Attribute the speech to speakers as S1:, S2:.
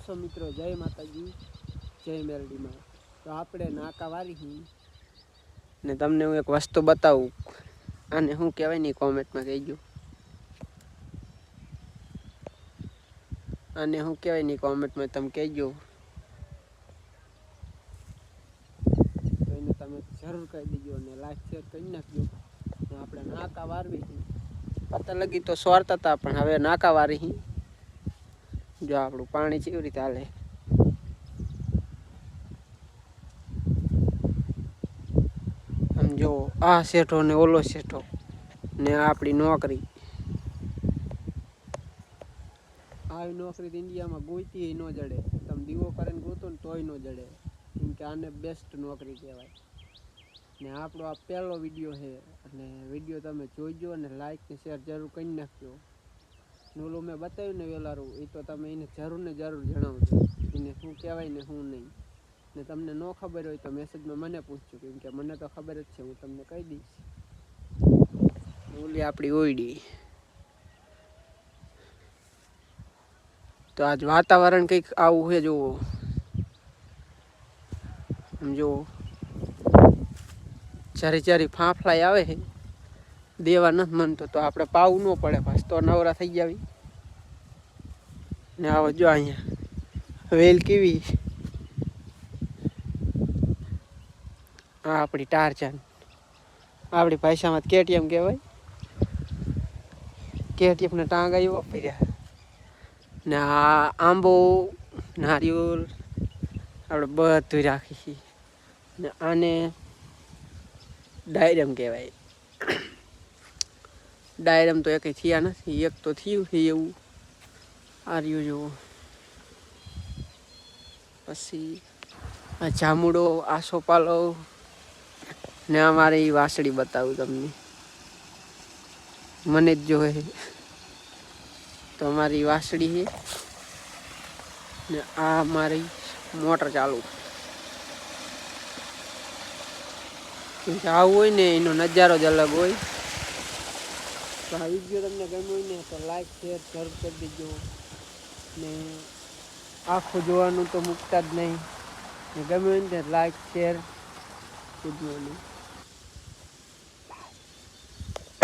S1: છો મિત્રો? જય માતાજી, જય મેરડીમાં. તો આપણે નાકા વારી ને તમને હું એક વસ્તુ બતાવું. આને શું કહેવાય ને કોમેન્ટમાં કહેજો. આને શું કહેવાય ને કોમેન્ટમાં તમે કહેજો. તો એને તમે જરૂર કહી દેજો અને લાઈક શેર કરી નાખજો. આપણે નાકા વારવી પતા લગી તો સોરતા હતા, પણ હવે નાકા વારી. જો આપણું પાણી કેવી રીતે હાલે. આમ જો આ શેઠો ને ઓલો શેઠો ને આપણી નોકરી. આવી નોકરી તો ઇન્ડિયામાં ગોઈતી ન જડે. તમે દીવો કરીને ગોતો ને તોય ન જડે, કેમ કે આને બેસ્ટ નોકરી કહેવાય. ને આપણો આ પહેલો વિડીયો છે, અને વિડીયો તમે જોઈજો અને લાઈક ને શેર જરૂર કરી નાખજો. ઓલું મેં બતાવ્યું ને વેલારું, એ તો તમે એને જરૂર ને જરૂર જણાવજો એને શું કહેવાય ને શું નહીં. ને તમને ન ખબર હોય તો મેસેજમાં મને પૂછજો, કેમ કે મને તો ખબર જ છે, હું તમને કહી દઈશ. ઓલી આપણી ઓયડી. તો આજ વાતાવરણ કંઈક આવું છે જુઓ. જુઓ ચારી ચારી ફાંફલાઈ આવે છે, દેવા નથી મનતો તો આપણે પાવું ન પડે. પાછ તો નવરા થઈ જાવી. ને આવો જો અહીંયા વેલ કેવી. આ આપણી ટારચાન, આપણી ભાષામાં કેટીએમ કહેવાય. કેટીએમ ને ટાંગાઈ વાપર્યા. ને આ આંબો નારિયેળ આપણે બધું રાખી છીએ. ને આને ડાયરમ કહેવાય. ડાયરમ તો એકેય થયા નથી, એક તો થયું છે એવું. આ રહ્યું જુઓ. પછી આ જામુડો, આસોપાલો ને અમારી વાસળી બતાવું તમને. મને જ જોવે તો અમારી વાસળી છે. ને આ મારી મોટર ચાલુ. આવું હોય ને એનો નજારો જ અલગ હોય. તો આ વિડીયો તમને ગમ્યો હોય ને તો લાઈક શેર જરૂર કરી દેજો. ને આખું જોવાનું તો મૂકતા જ નહીં. ને ગમ્યું હોય ને લાઈક શેર કરજો.